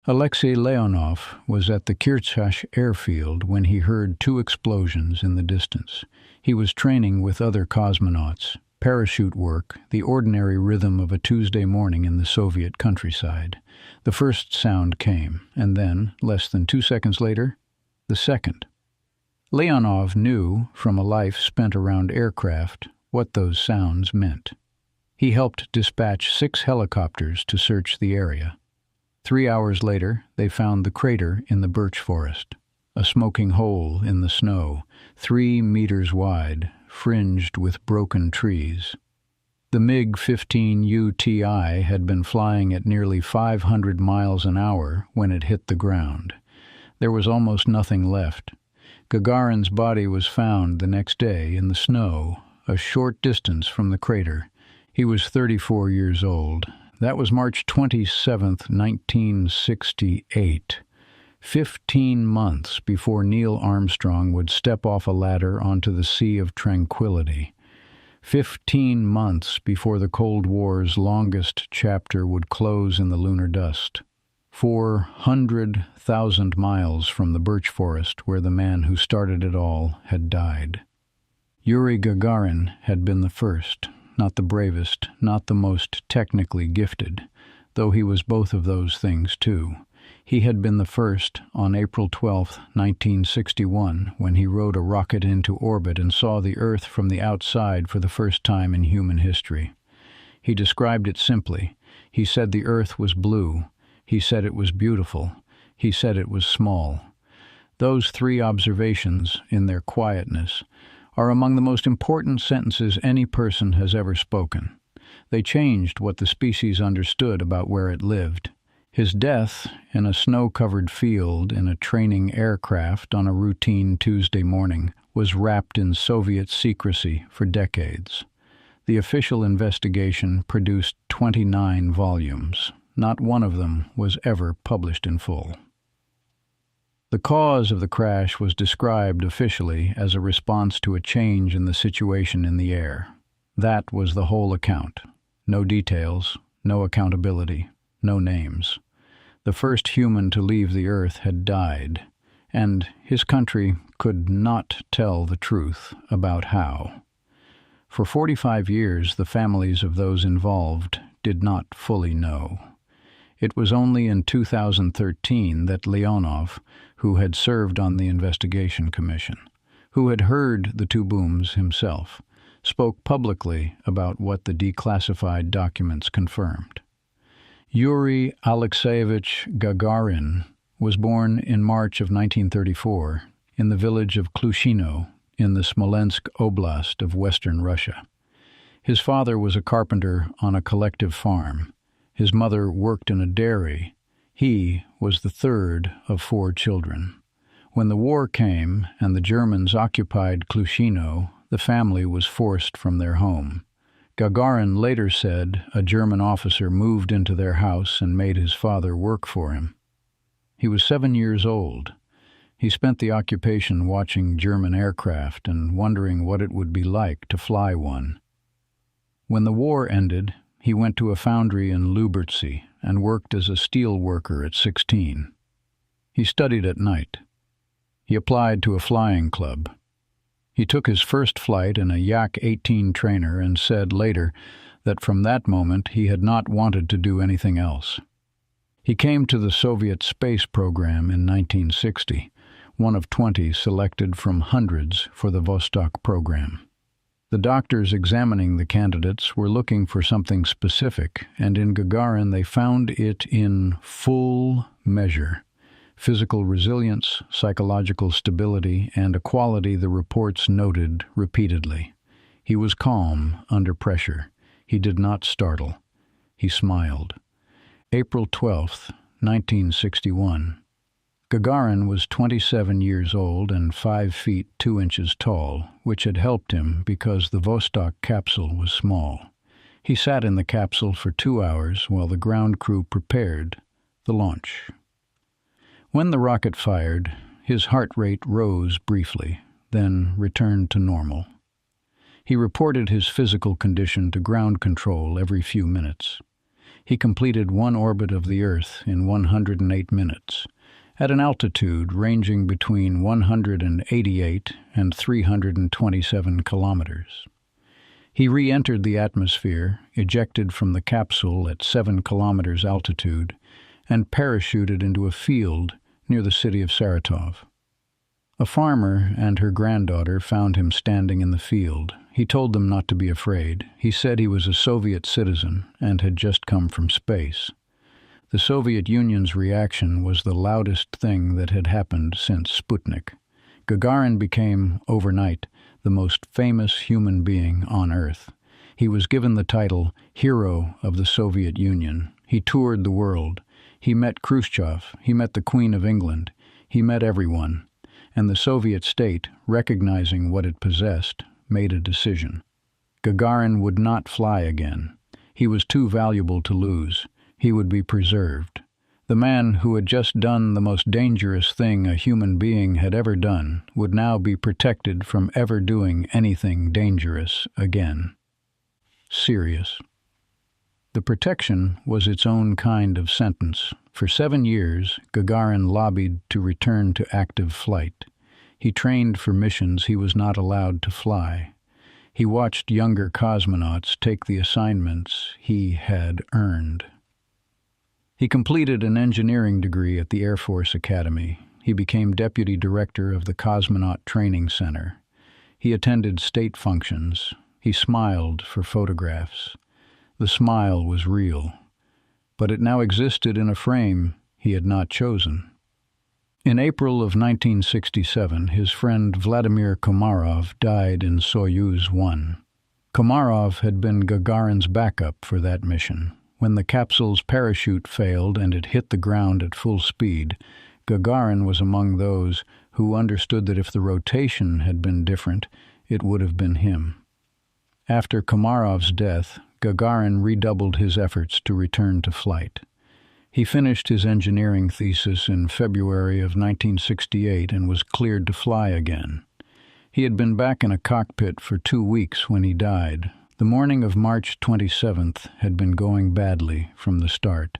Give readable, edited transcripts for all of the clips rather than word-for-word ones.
Alexei Leonov was at the Kirchach airfield when he heard two explosions in the distance. He was training with other cosmonauts. Parachute work, the ordinary rhythm of a Tuesday morning in the Soviet countryside. The first sound came, and then, less than 2 seconds later, the second. Leonov knew, from a life spent around aircraft, what those sounds meant. He helped dispatch 6 helicopters to search the area. 3 hours later, they found the crater in the birch forest, a smoking hole in the snow, 3 meters wide, fringed with broken trees. The MiG-15 UTI had been flying at nearly 500 miles an hour when it hit the ground. There was almost nothing left. Gagarin's body was found the next day in the snow, a short distance from the crater. He was 34 years old. That was March 27, 1968. 15 months before Neil Armstrong would step off a ladder onto the Sea of Tranquility. 15 months before the Cold War's longest chapter would close in the lunar dust. 400,000 miles from the birch forest where the man who started it all had died. Yuri Gagarin had been the first, not the bravest, not the most technically gifted, though he was both of those things too. He had been the first on April 12, 1961, when he rode a rocket into orbit and saw the Earth from the outside for the first time in human history. He described it simply. He said the Earth was blue. He said it was beautiful. He said it was small. Those 3 observations, in their quietness, are among the most important sentences any person has ever spoken. They changed what the species understood about where it lived. His death in a snow-covered field in a training aircraft on a routine Tuesday morning was wrapped in Soviet secrecy for decades. The official investigation produced 29 volumes. Not one of them was ever published in full. The cause of the crash was described officially as a response to a change in the situation in the air. That was the whole account. No details, no accountability, no names. The first human to leave the Earth had died, and his country could not tell the truth about how. For 45 years, the families of those involved did not fully know. It was only in 2013 that Leonov, who had served on the investigation commission, who had heard the 2 booms himself, spoke publicly about what the declassified documents confirmed. Yuri Alexeyevich Gagarin was born in March of 1934 in the village of Klushino in the Smolensk Oblast of western Russia. His father was a carpenter on a collective farm. His mother worked in a dairy. He was the 3rd of 4 children. When the war came and the Germans occupied Klushino, the family was forced from their home. Gagarin later said a German officer moved into their house and made his father work for him. He was 7 years old. He spent the occupation watching German aircraft and wondering what it would be like to fly one. When the war ended, he went to a foundry in Lubirtsy and worked as a steel worker at 16. He studied at night. He applied to a flying club. He took his first flight in a Yak-18 trainer and said later that from that moment he had not wanted to do anything else. He came to the Soviet space program in 1960, one of 20 selected from hundreds for the Vostok program. The doctors examining the candidates were looking for something specific, and in Gagarin they found it in full measure. Physical resilience, psychological stability, and a quality the reports noted repeatedly. He was calm under pressure. He did not startle. He smiled. April 12, 1961. Gagarin was 27 years old and 5 feet 2 inches tall, which had helped him because the Vostok capsule was small. He sat in the capsule for 2 hours while the ground crew prepared the launch. When the rocket fired, his heart rate rose briefly, then returned to normal. He reported his physical condition to ground control every few minutes. He completed one orbit of the Earth in 108 minutes, at an altitude ranging between 188 and 327 kilometers. He re-entered the atmosphere, ejected from the capsule at 7 kilometers altitude, and parachuted into a field near the city of Saratov. A farmer and her granddaughter found him standing in the field. He told them not to be afraid. He said he was a Soviet citizen and had just come from space. The Soviet Union's reaction was the loudest thing that had happened since Sputnik. Gagarin became, overnight, the most famous human being on Earth. He was given the title Hero of the Soviet Union. He toured the world. He met Khrushchev. He met the Queen of England. He met everyone. And the Soviet state, recognizing what it possessed, made a decision. Gagarin would not fly again. He was too valuable to lose. He would be preserved. The man who had just done the most dangerous thing a human being had ever done would now be protected from ever doing anything dangerous again. Serious. The protection was its own kind of sentence. For 7 years, Gagarin lobbied to return to active flight. He trained for missions he was not allowed to fly. He watched younger cosmonauts take the assignments he had earned. He completed an engineering degree at the Air Force Academy. He became deputy director of the Cosmonaut Training Center. He attended state functions. He smiled for photographs. The smile was real, but it now existed in a frame he had not chosen. In April of 1967, his friend Vladimir Komarov died in Soyuz 1. Komarov had been Gagarin's backup for that mission. When the capsule's parachute failed and it hit the ground at full speed, Gagarin was among those who understood that if the rotation had been different, it would have been him. After Komarov's death, Gagarin redoubled his efforts to return to flight. He finished his engineering thesis in February of 1968 and was cleared to fly again. He had been back in a cockpit for 2 weeks when he died. The morning of March 27th had been going badly from the start.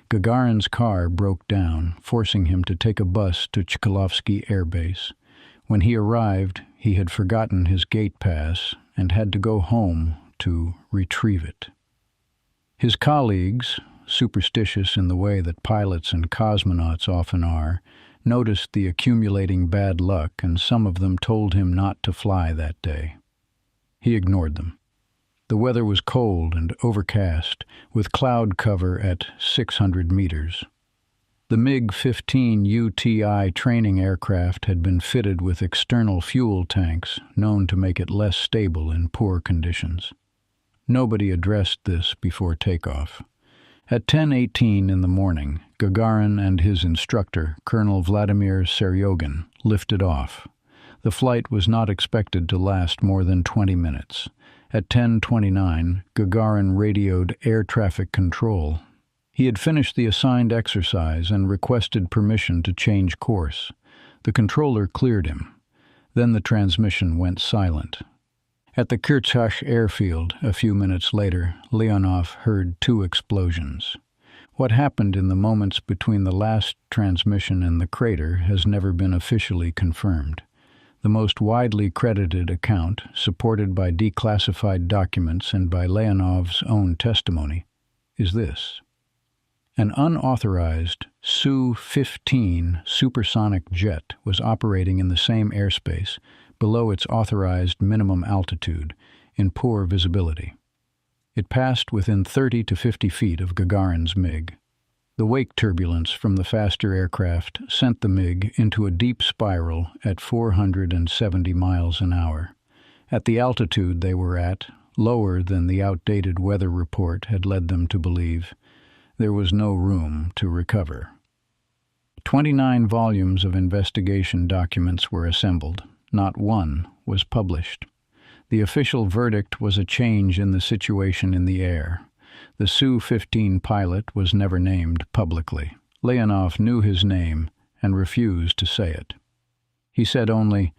Gagarin's car broke down, forcing him to take a bus to Chkalovsky Air Base. When he arrived, he had forgotten his gate pass and had to go home to retrieve it. His colleagues, superstitious in the way that pilots and cosmonauts often are, noticed the accumulating bad luck, and some of them told him not to fly that day. He ignored them. The weather was cold and overcast, with cloud cover at 600 meters. The MiG-15 UTI training aircraft had been fitted with external fuel tanks known to make it less stable in poor conditions. Nobody addressed this before takeoff. At 10:18 in the morning, Gagarin and his instructor, Colonel Vladimir Seryogin, lifted off. The flight was not expected to last more than 20 minutes. At 10:29, Gagarin radioed air traffic control. He had finished the assigned exercise and requested permission to change course. The controller cleared him. Then the transmission went silent. At the Kirchach airfield, a few minutes later, Leonov heard 2 explosions. What happened in the moments between the last transmission and the crater has never been officially confirmed. The most widely credited account, supported by declassified documents and by Leonov's own testimony, is this. An unauthorized Su-15 supersonic jet was operating in the same airspace, below its authorized minimum altitude, in poor visibility. It passed within 30 to 50 feet of Gagarin's MiG. The wake turbulence from the faster aircraft sent the MiG into a deep spiral at 470 miles an hour. At the altitude they were at, lower than the outdated weather report had led them to believe, there was no room to recover. 29 volumes of investigation documents were assembled. Not one was published. The official verdict was a change in the situation in the air. The Su-15 pilot was never named publicly. Leonov knew his name and refused to say it. He said only,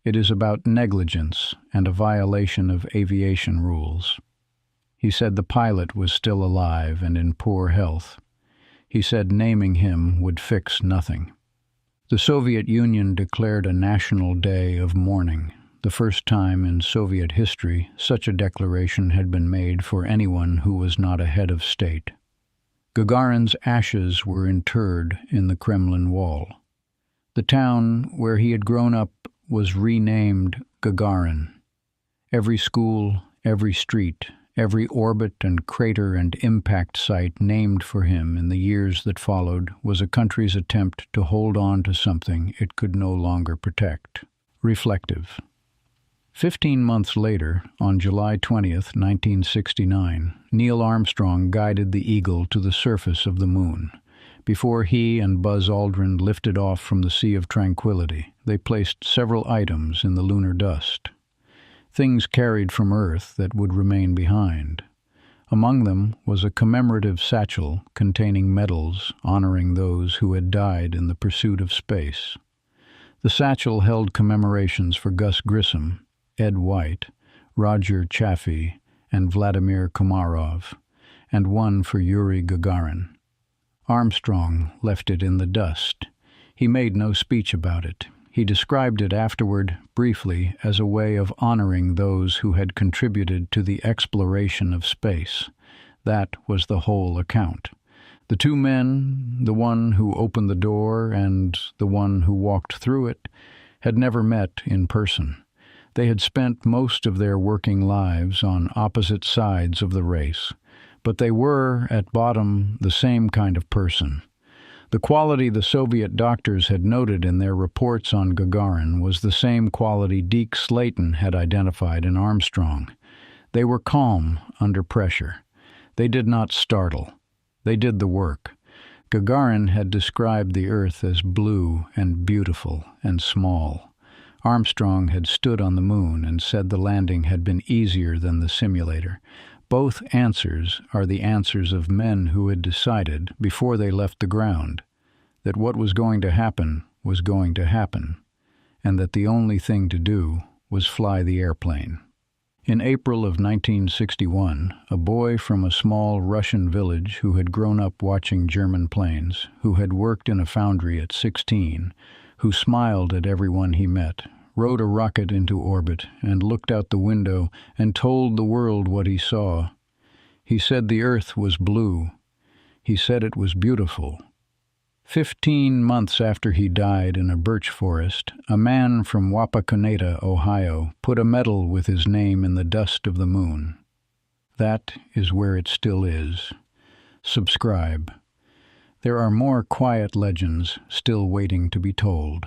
"It is about negligence and a violation of aviation rules." He said the pilot was still alive and in poor health. He said naming him would fix nothing. The Soviet Union declared a national day of mourning. The first time in Soviet history such a declaration had been made for anyone who was not a head of state. Gagarin's ashes were interred in the Kremlin wall. The town where he had grown up was renamed Gagarin. Every school, every street, every orbit and crater and impact site named for him in the years that followed was a country's attempt to hold on to something it could no longer protect. Reflective. 15 months later, on July 20th, 1969, Neil Armstrong guided the Eagle to the surface of the Moon. Before he and Buzz Aldrin lifted off from the Sea of Tranquility, they placed several items in the lunar dust. Things carried from Earth that would remain behind. Among them was a commemorative satchel containing medals honoring those who had died in the pursuit of space. The satchel held commemorations for Gus Grissom, Ed White, Roger Chaffee, and Vladimir Komarov, and one for Yuri Gagarin. Armstrong left it in the dust. He made no speech about it. He described it afterward, briefly, as a way of honoring those who had contributed to the exploration of space. That was the whole account. The two men, the one who opened the door and the one who walked through it, had never met in person. They had spent most of their working lives on opposite sides of the race, but they were, at bottom, the same kind of person. The quality the Soviet doctors had noted in their reports on Gagarin was the same quality Deke Slayton had identified in Armstrong. They were calm under pressure. They did not startle. They did the work. Gagarin had described the Earth as blue and beautiful and small. Armstrong had stood on the Moon and said the landing had been easier than the simulator. Both answers are the answers of men who had decided, before they left the ground, that what was going to happen was going to happen, and that the only thing to do was fly the airplane. In April of 1961, a boy from a small Russian village who had grown up watching German planes, who had worked in a foundry at 16, who smiled at everyone he met, rode a rocket into orbit and looked out the window and told the world what he saw. He said the Earth was blue. He said it was beautiful. 15 months after he died in a birch forest, a man from Wapakoneta, Ohio, put a medal with his name in the dust of the Moon. That is where it still is. Subscribe. There are more quiet legends still waiting to be told.